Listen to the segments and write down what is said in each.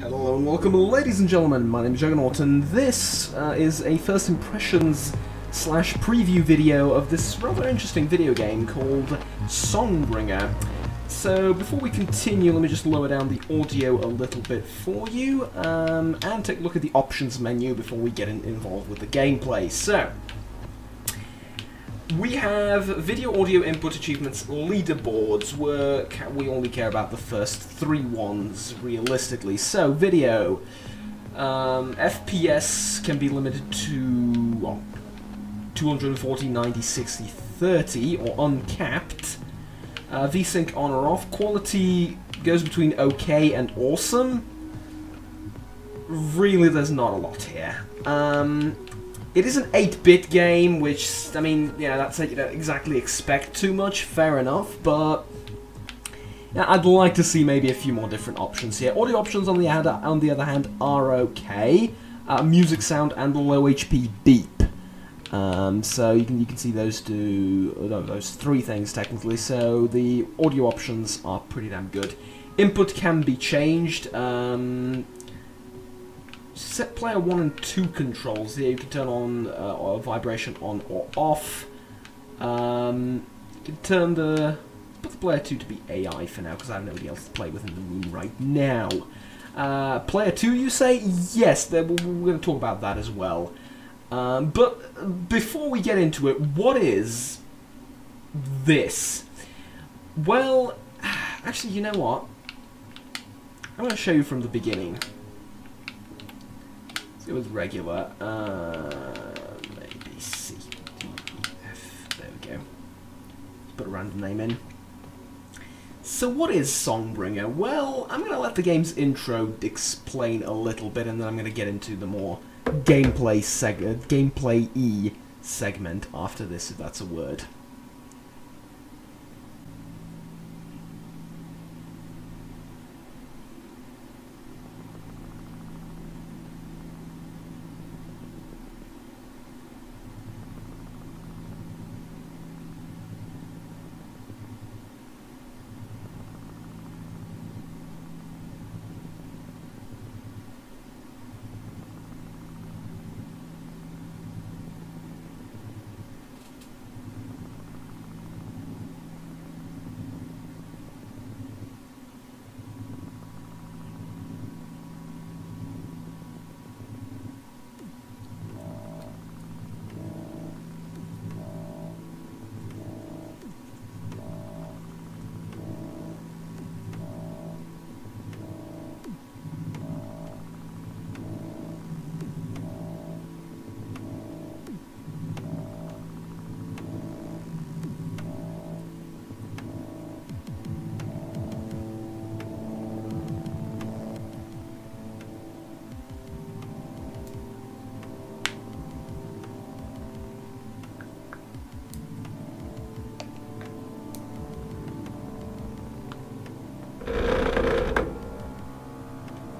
Hello and welcome, ladies and gentlemen. My name is Juggernaut, and this is a first impressions / preview video of this rather interesting video game called Songbringer. So before we continue, let me just lower down the audio a little bit for you, and take a look at the options menu before we get involved with the gameplay. So we have video, audio, input, achievements, leaderboards, where we only care about the first 3 ones, realistically. So, video. FPS can be limited to, well, 240, 90, 60, 30, or uncapped. VSync on or off. Quality goes between okay and awesome. Really, there's not a lot here. It is an 8-bit game, which, I mean, yeah, that's it, you don't exactly expect too much, fair enough, but yeah, I'd like to see maybe a few more different options here. Audio options, on the other hand, are okay. Music sound and the low HP beep. So you can see those those 3 things technically. So the audio options are pretty damn good. Input can be changed. Set player 1 and 2 controls here. You can turn on vibration on or off. You can turn put the player 2 to be AI for now, because I have nobody else to play with in the room right now. Player 2, you say? Yes, we're going to talk about that as well. But before we get into it, what is this? Well, actually, you know what? I'm going to show you from the beginning. It was regular, maybe C, D, E, F, there we go. Put a random name in. So what is Songbringer? Well, I'm going to let the game's intro explain a little bit, and then I'm going to get into the more gameplay-y segment after this, if that's a word.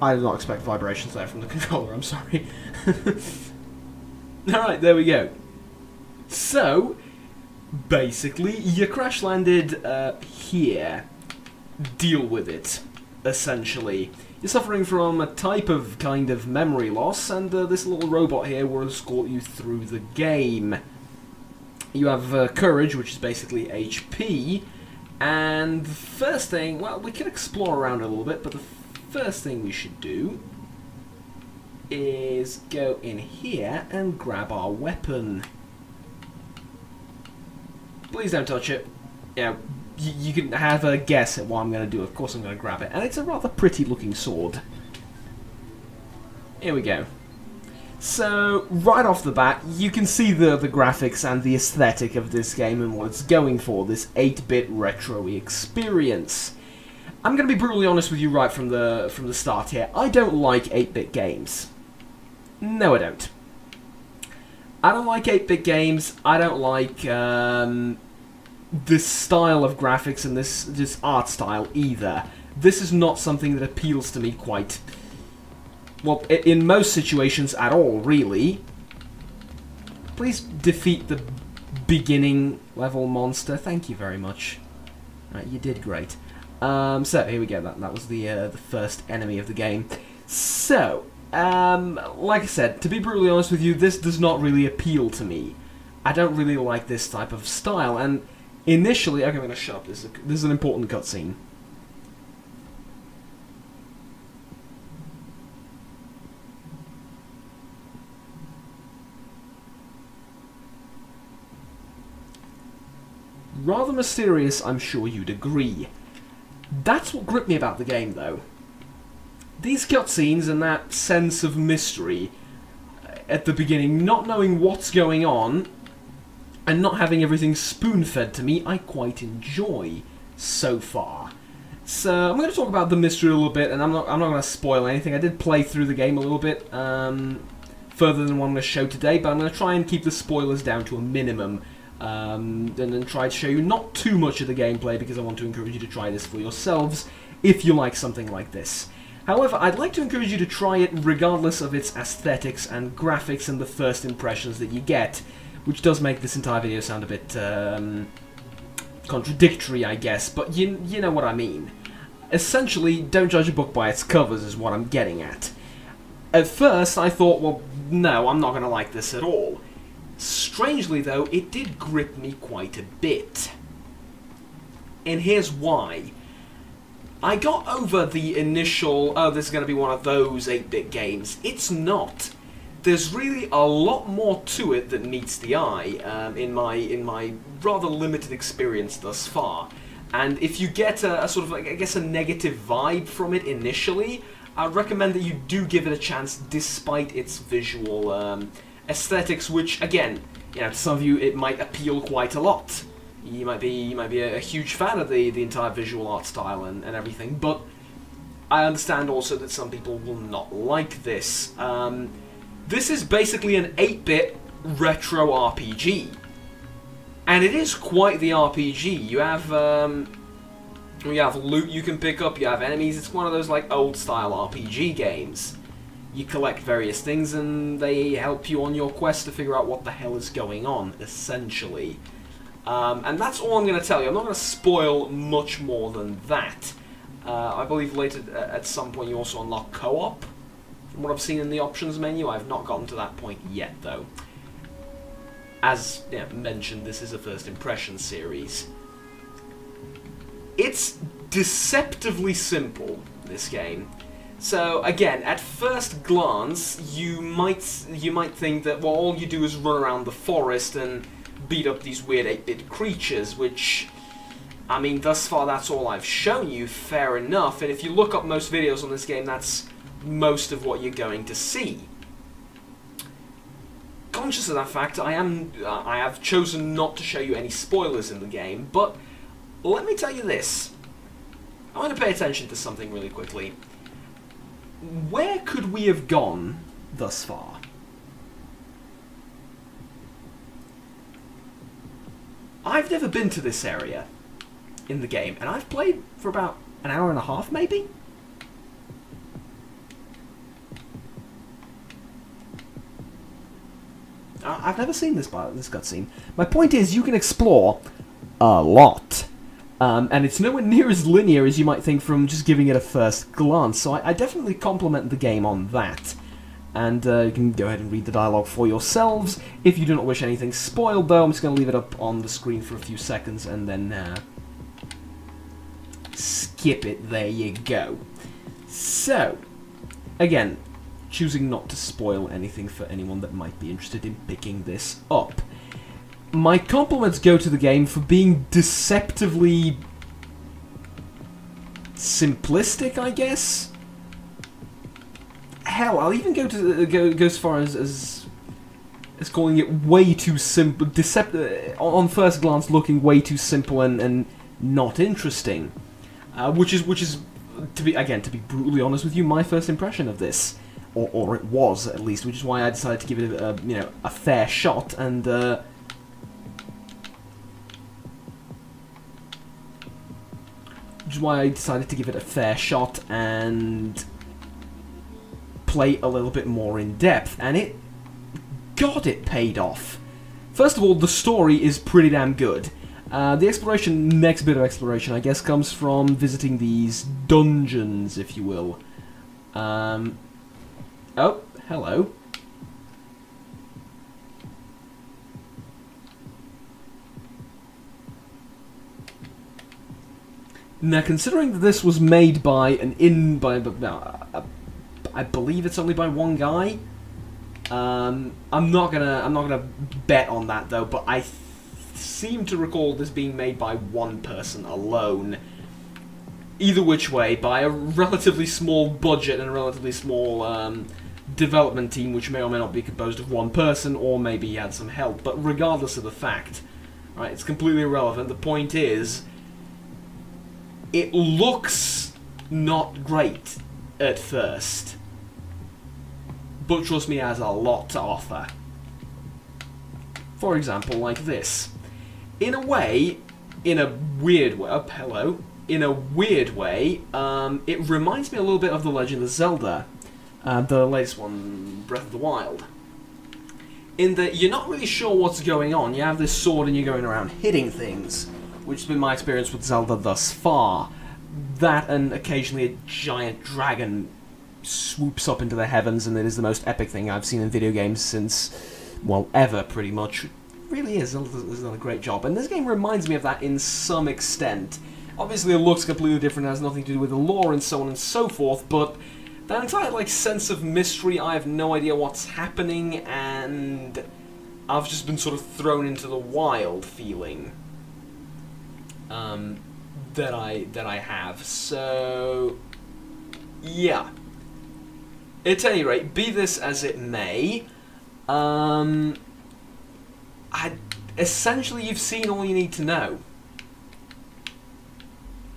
I did not expect vibrations there from the controller, I'm sorry. Alright, there we go. So, basically, you crash landed here. Deal with it, essentially. You're suffering from a type of kind of memory loss, and this little robot here will escort you through the game. You have courage, which is basically HP, and the first thing, well, we can explore around a little bit, but the first thing we should do is go in here and grab our weapon. Please don't touch it. Yeah, you can have a guess at what I'm going to do. Of course I'm going to grab it. And it's a rather pretty looking sword. Here we go. So, right off the bat, you can see the graphics and the aesthetic of this game and what it's going for, this 8-bit retro-y experience. I'm going to be brutally honest with you right from the start here. I don't like 8-bit games. No, I don't. I don't like 8-bit games. I don't like this style of graphics and this art style either. This is not something that appeals to me quite, well, in most situations at all, really. Please defeat the beginning level monster. Thank you very much. Right, you did great. So here we go. That was the first enemy of the game. So, like I said, to be brutally honest with you, this does not really appeal to me. I don't really like this type of style, and initially... Okay, I'm going to shut up. This is an important cutscene. Rather mysterious, I'm sure you'd agree. That's what gripped me about the game, though. These cutscenes and that sense of mystery at the beginning, not knowing what's going on, and not having everything spoon-fed to me, I quite enjoy so far. So I'm going to talk about the mystery a little bit, and I'm not going to spoil anything. I did play through the game a little bit further than what I'm going to show today, but I'm going to try and keep the spoilers down to a minimum. And then try to show you not too much of the gameplay, because I want to encourage you to try this for yourselves if you like something like this. However, I'd like to encourage you to try it regardless of its aesthetics and graphics and the first impressions that you get, which does make this entire video sound a bit contradictory, I guess, but you know what I mean. Essentially, don't judge a book by its covers is what I'm getting at. At first, I thought, well, no, I'm not going to like this at all. Strangely, though, it did grip me quite a bit. And here's why. I got over the initial, oh, this is going to be one of those 8-bit games. It's not. There's really a lot more to it that meets the eye, in my rather limited experience thus far. And if you get a sort of, I guess, a negative vibe from it initially, I'd recommend that you do give it a chance despite its visual aesthetics, which, again, you know, to some of you it might appeal quite a lot. You might be a huge fan of the entire visual art style and everything, but I understand also that some people will not like this. This is basically an 8-bit retro RPG, and it is quite the RPG. You have loot you can pick up, you have enemies. It's one of those like old style RPG games. You collect various things and they help you on your quest to figure out what the hell is going on, essentially. And that's all I'm going to tell you. I'm not going to spoil much more than that. I believe later at some point you also unlock co-op. From what I've seen in the options menu, I've not gotten to that point yet, though. As mentioned, this is a first impression series. It's deceptively simple, this game. So again, at first glance, you might think that, well, all you do is run around the forest and beat up these weird 8-bit creatures, which, I mean, thus far that's all I've shown you, fair enough, and if you look up most videos on this game, that's most of what you're going to see. Conscious of that fact, I have chosen not to show you any spoilers in the game, but let me tell you this. I want to pay attention to something really quickly. Where could we have gone thus far? I've never been to this area in the game, and I've played for about an hour and a half, maybe? I've never seen this cutscene. My point is, you can explore a lot. And it's nowhere near as linear as you might think from just giving it a first glance, so I definitely compliment the game on that. And you can go ahead and read the dialogue for yourselves. If you do not wish anything spoiled, though, I'm just going to leave it up on the screen for a few seconds and then skip it. There you go. So, again, choosing not to spoil anything for anyone that might be interested in picking this up. My compliments go to the game for being deceptively simplistic, I guess. Hell, I'll even go as far as calling it way too simple, on first glance looking way too simple and not interesting. Which is to be brutally honest with you, my first impression of this, or it was at least, which is why I decided to give it a fair shot and. Which is why I decided to give it a fair shot and play a little bit more in depth, and it paid off. First of all, the story is pretty damn good. The next bit of exploration, I guess, comes from visiting these dungeons, if you will. Oh, hello. Now, considering that this was made by I believe it's only by one guy. I'm not gonna bet on that though, but I seem to recall this being made by one person alone. Either which way, by a relatively small budget and a relatively small development team, which may or may not be composed of one person, or maybe he had some help. But regardless of the fact, right, it's completely irrelevant. The point is, it looks not great at first, but trust me, it has a lot to offer. For example, like this. In a way, in a weird way, oh, hello. In a weird way, it reminds me a little bit of The Legend of Zelda, the latest one, Breath of the Wild. In that you're not really sure what's going on. You have this sword and you're going around hitting things, which has been my experience with Zelda thus far. That and occasionally a giant dragon swoops up into the heavens, and it is the most epic thing I've seen in video games since, well, ever, pretty much. It really is. Zelda's done a great job, and this game reminds me of that in some extent. Obviously, it looks completely different, it has nothing to do with the lore and so on and so forth, but that entire, like, sense of mystery, I have no idea what's happening, and I've just been sort of thrown into the wild feeling that I have. So, yeah. At any rate, be this as it may, essentially you've seen all you need to know.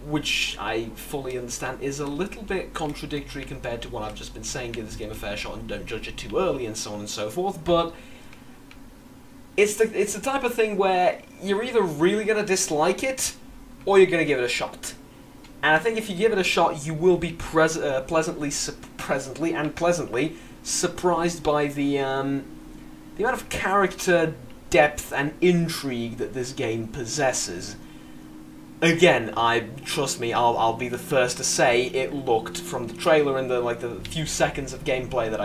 Which I fully understand is a little bit contradictory compared to what I've just been saying, give this game a fair shot and don't judge it too early and so on and so forth, but it's the type of thing where you're either really going to dislike it, or you're going to give it a shot. And I think if you give it a shot, you will be pleasantly surprised by the amount of character depth and intrigue that this game possesses. Again, trust me, I'll be the first to say it looked, from the trailer and the few seconds of gameplay that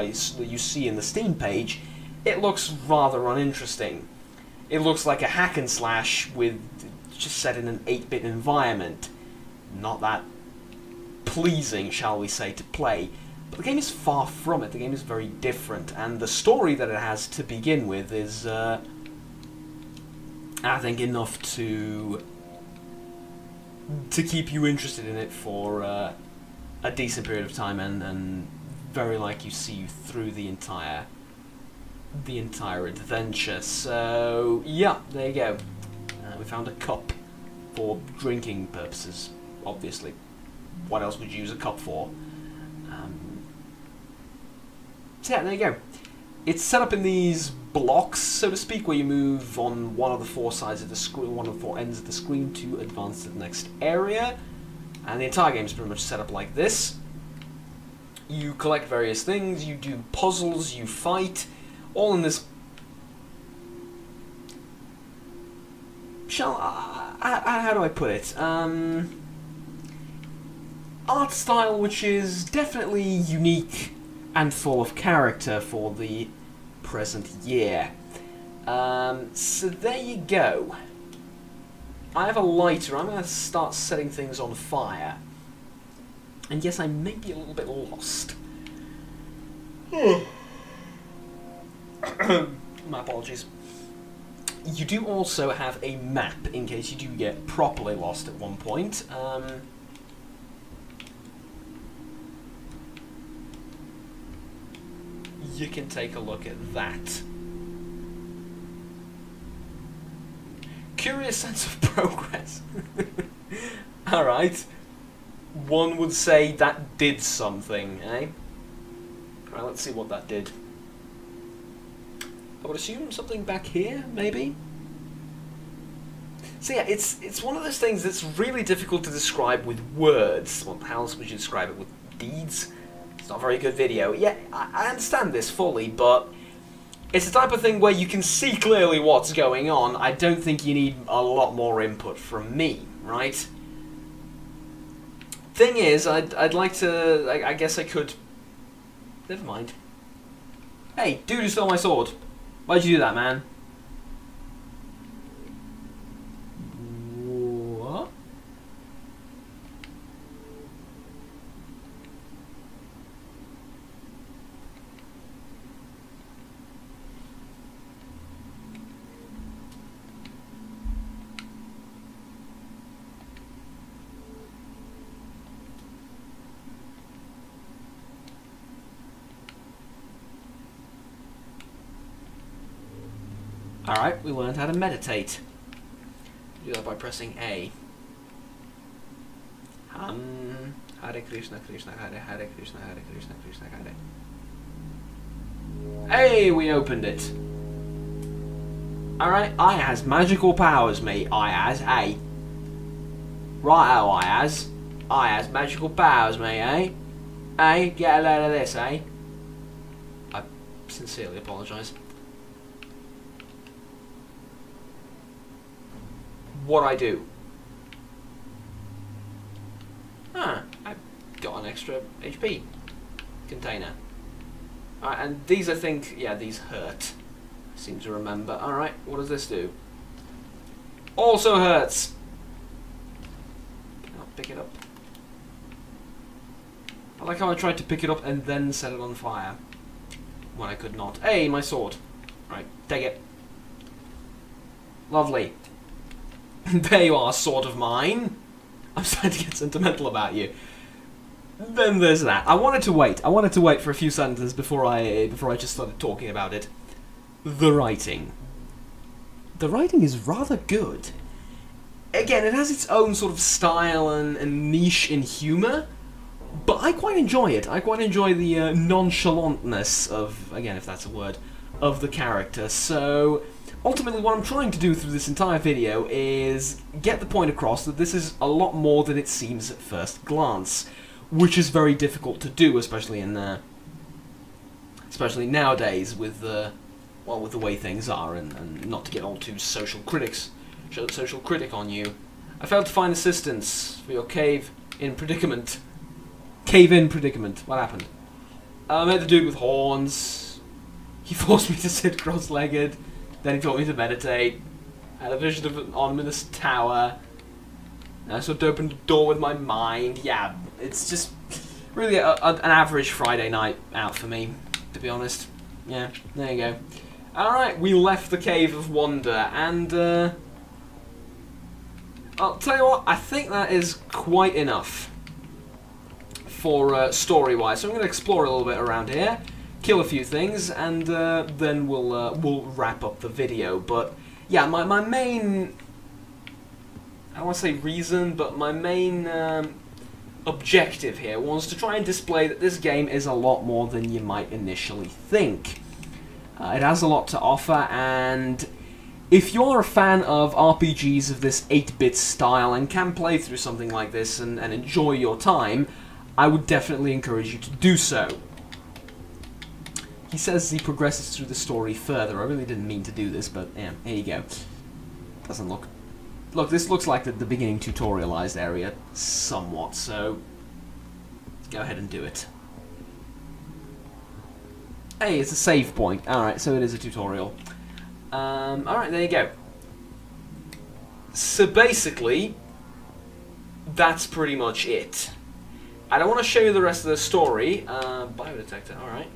you see in the Steam page, it looks rather uninteresting. It looks like a hack and slash with just set in an 8-bit environment. Not that pleasing, shall we say, to play. But the game is far from it. The game is very different, and the story that it has to begin with is, I think, enough to keep you interested in it for a decent period of time, and very likely see you through the entire adventure. So yeah, there you go. We found a cup for drinking purposes, obviously. What else would you use a cup for? So yeah, there you go. It's set up in these blocks, so to speak, where you move on one of the four sides of the screen, one of the four ends of the screen to advance to the next area. And the entire game is pretty much set up like this. You collect various things, you do puzzles, you fight, all in this... how do I put it? Art style which is definitely unique and full of character for the present year. So there you go. I have a lighter. I'm going to start setting things on fire. And yes, I may be a little bit lost. My apologies. You do also have a map in case you do get properly lost at one point. You can take a look at that. Curious sense of progress. Alright. One would say that did something, eh? Alright, let's see what that did. I would assume something back here, maybe? So yeah, it's one of those things that's really difficult to describe with words. Well, how else would you describe it? With deeds? It's not a very good video. Yeah, I understand this fully, but it's the type of thing where you can see clearly what's going on. I don't think you need a lot more input from me, right? Thing is, I'd like to... I guess I could Never mind. Hey, dude who stole my sword. Why'd you do that, man? What? Alright, we learned how to meditate. Do that by pressing A. Hare Krishna, Krishna Hare, Hare Krishna, Hare Krishna, Krishna Hare. Hey, we opened it. Alright, I has magical powers, mate. I has, eh? Righto, I has magical powers, mate, eh? Eh? Get a load of this, eh? I sincerely apologise. What I do? Ah, I got an extra HP container. Alright, and these I think, yeah, these hurt. I seem to remember. Alright, what does this do? Also hurts! I'll pick it up. I like how I tried to pick it up and then set it on fire. When I could not. Hey, my sword. Right, take it. Lovely. There you are, sword of mine. I'm starting to get sentimental about you. Then there's that. I wanted to wait for a few sentences before I just started talking about it. The writing. The writing is rather good. Again, it has its own sort of style and niche in humour, but I quite enjoy it. I quite enjoy the nonchalantness of, again, if that's a word, of the character. So ultimately, what I'm trying to do through this entire video is get the point across that this is a lot more than it seems at first glance, which is very difficult to do, especially nowadays with the way things are, and not to get all too social critic on you. I failed to find assistance for your cave-in predicament. Cave-in predicament. What happened? I met the dude with horns. He forced me to sit cross-legged. Then he taught me to meditate. I had a vision of an ominous tower. And I sort of opened a door with my mind. Yeah, it's just really an average Friday night out for me, to be honest. Yeah, there you go. Alright, we left the Cave of Wonder, and I'll tell you what, I think that is quite enough for story-wise. So I'm going to explore a little bit around here, kill a few things, and then we'll wrap up the video. But yeah, my main, I don't want to say reason, but my main objective here was to try and display that this game is a lot more than you might initially think. It has a lot to offer, and if you're a fan of RPGs of this 8-bit style and can play through something like this and enjoy your time, I would definitely encourage you to do so. He says he progresses through the story further. I really didn't mean to do this, but yeah, here you go. Doesn't look... Look, this looks like the beginning tutorialized area somewhat, so go ahead and do it. Hey, it's a save point. Alright, so it is a tutorial. Alright, there you go. So basically, that's pretty much it. I don't want to show you the rest of the story. Biodetector, alright.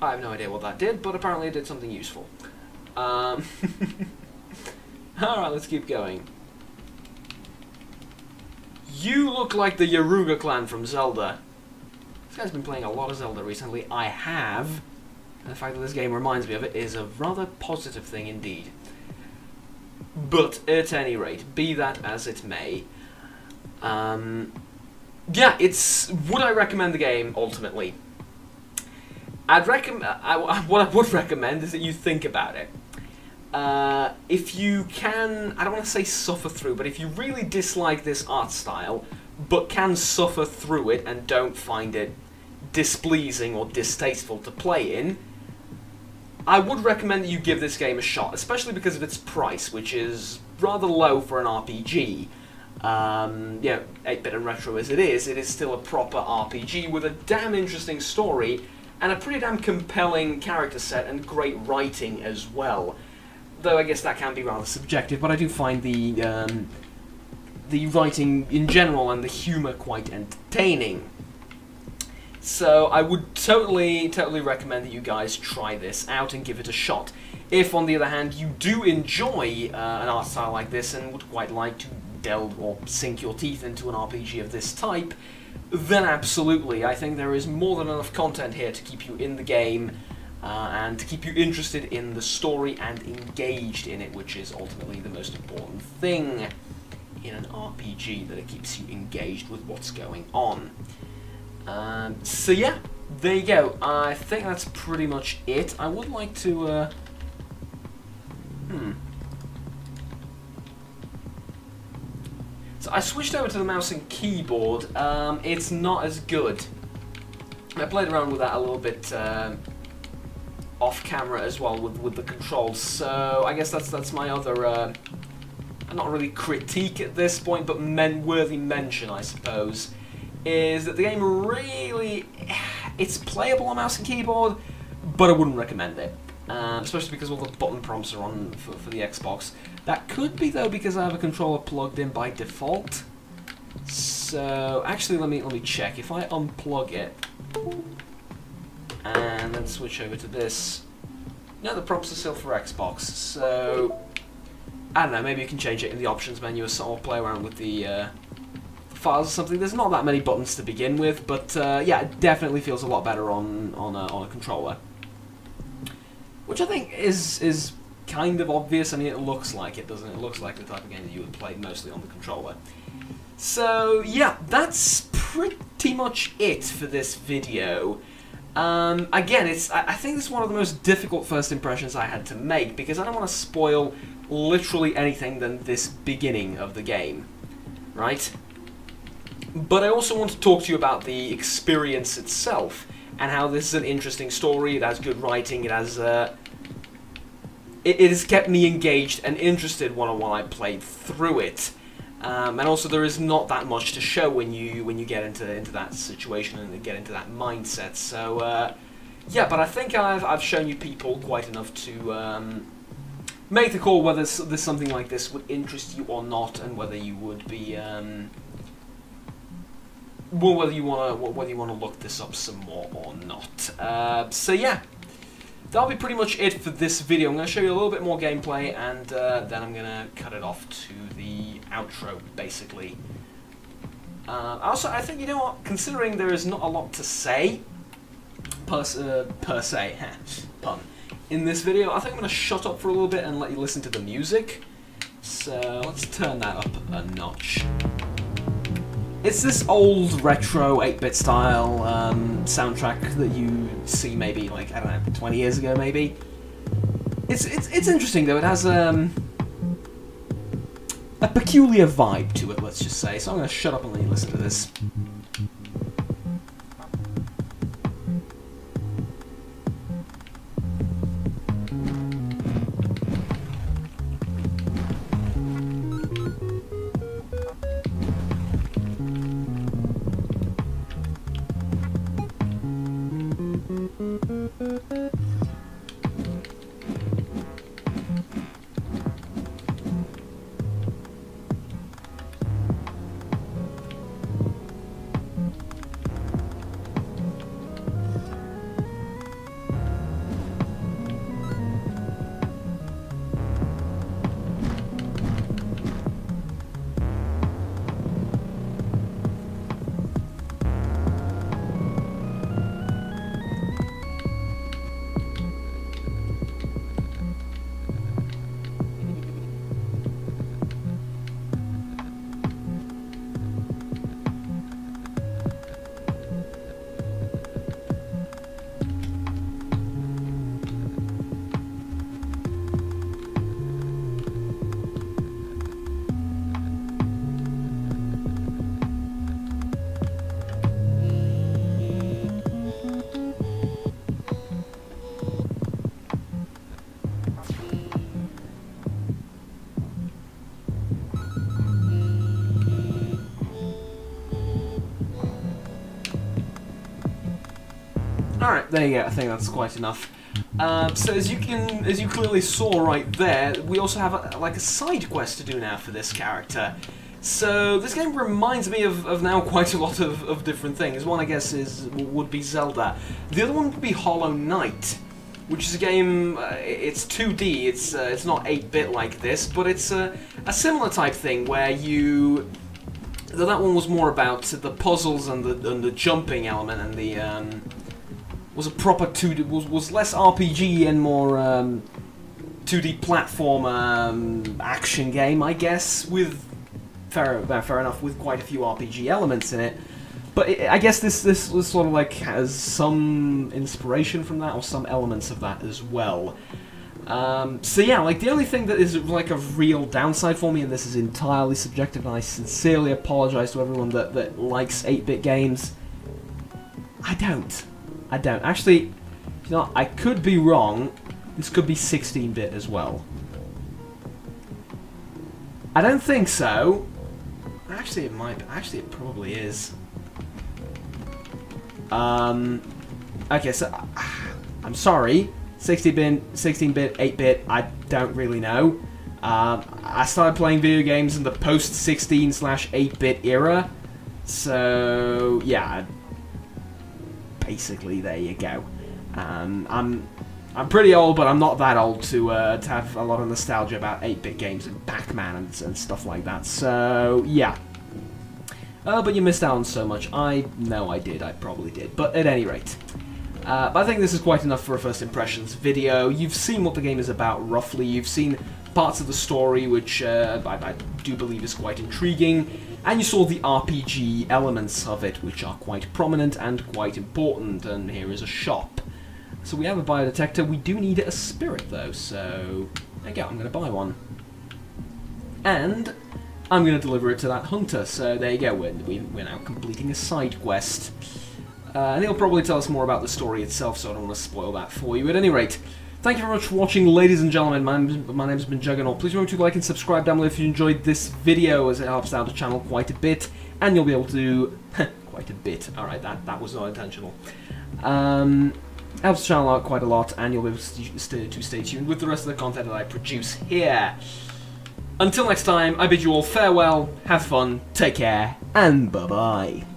I have no idea what that did, but apparently it did something useful. Alright, let's keep going. You look like the Yaruga clan from Zelda. This guy's been playing a lot of Zelda recently. I have. And the fact that this game reminds me of it is a rather positive thing indeed. But, at any rate, be that as it may. Yeah, it's... Would I recommend the game, ultimately? I'd recommend... what I would recommend is that you think about it. If you can, I don't want to say suffer through, but if you really dislike this art style, but can suffer through it and don't find it displeasing or distasteful to play in, I would recommend that you give this game a shot, especially because of its price, which is rather low for an RPG. You know, 8-bit and retro as it is still a proper RPG with a damn interesting story and a pretty damn compelling character set and great writing as well. Though I guess that can be rather subjective, but I do find the writing in general and the humour quite entertaining. So I would totally recommend that you guys try this out and give it a shot. If, on the other hand, you do enjoy an art style like this and would quite like to delve or sink your teeth into an RPG of this type, then absolutely, I think there is more than enough content here to keep you in the game and to keep you interested in the story and engaged in it, which is ultimately the most important thing in an RPG, that it keeps you engaged with what's going on. So yeah, there you go. I think that's pretty much it. I would like to, So I switched over to the mouse and keyboard. It's not as good. I played around with that a little bit off camera as well with the controls. So I guess that's my other, not really critique at this point, but worthy mention, I suppose, is that the game really, it's playable on mouse and keyboard, but I wouldn't recommend it. Especially because all the button prompts are on for the Xbox. That could be, though, because I have a controller plugged in by default. So, actually, let me check. If I unplug it and then switch over to this, no, the prompts are still for Xbox. So, I don't know, maybe you can change it in the options menu or play around with the files or something. There's not that many buttons to begin with, but yeah, it definitely feels a lot better on a controller. Which I think is kind of obvious. I mean, it looks like it, doesn't it? It looks like the type of game that you would play mostly on the controller. So, yeah, that's pretty much it for this video. Again, I think this is one of the most difficult first impressions I had to make, because I don't want to spoil literally anything than this beginning of the game, right? But I also want to talk to you about the experience itself, and how this is an interesting story. It has good writing, it has it has kept me engaged and interested while I played through it. And also there is not that much to show when you get into that situation and get into that mindset. So yeah, but I think I've shown you people quite enough to make the call whether there's something like this would interest you or not, and whether you would be well, whether you want to look this up some more or not. So yeah, that'll be pretty much it for this video. I'm going to show you a little bit more gameplay, and then I'm going to cut it off to the outro, basically. Also, I think, you know what, considering there is not a lot to say, per se, pun, in this video, I think I'm going to shut up for a little bit and let you listen to the music. So let's turn that up a notch. It's this old retro 8-bit style soundtrack that you see maybe, like, I don't know, 20 years ago maybe. It's interesting though. It has a peculiar vibe to it, let's just say. So I'm going to shut up and let you listen to this. Alright, there you go. I think that's quite enough. So as you clearly saw right there, we also have like a side quest to do now for this character. So this game reminds me of now quite a lot of different things. One, I guess, would be Zelda. The other one would be Hollow Knight, which is a game. It's 2D. It's not 8-bit like this, but it's a similar type thing where you. Though that one was more about the puzzles and the jumping element and the was a proper 2D, was less RPG and more 2D platform action game, I guess, with fair enough, with quite a few RPG elements in it. But I guess this was sort of like has some inspiration from that, or some elements of that as well. So yeah, like the only thing that is like a real downside for me, and this is entirely subjective, and I sincerely apologize to everyone that likes 8-bit games. I don't. Actually, you know, I could be wrong. This could be 16-bit as well. I don't think so. Actually, it might. Actually, it probably is. Okay, so I'm sorry. 16-bit, 8-bit. I don't really know. I started playing video games in the post-16/8-bit era, so yeah. Basically, there you go. I'm pretty old, but I'm not that old to have a lot of nostalgia about 8-bit games and Pac-Man and stuff like that. So yeah. But you missed out on so much. I know I did. I probably did. But at any rate, but I think this is quite enough for a first impressions video. You've seen what the game is about roughly. You've seen parts of the story, which I do believe is quite intriguing. And you saw the RPG elements of it, which are quite prominent and quite important. And here is a shop. So we have a biodetector. We do need a spirit, though. So there you go. I'm going to buy one. And I'm going to deliver it to that hunter. So there you go. We're now completing a side quest. And he'll probably tell us more about the story itself, so I don't want to spoil that for you. At any rate, thank you very much for watching, ladies and gentlemen. My name's been Juggernaut. Please remember to like and subscribe down below if you enjoyed this video, as it helps out the channel quite a bit. And you'll be able to... quite a bit. Alright, that was not intentional. Helps the channel out quite a lot, and you'll be able to stay tuned with the rest of the content that I produce here. Until next time, I bid you all farewell, have fun, take care, and bye-bye.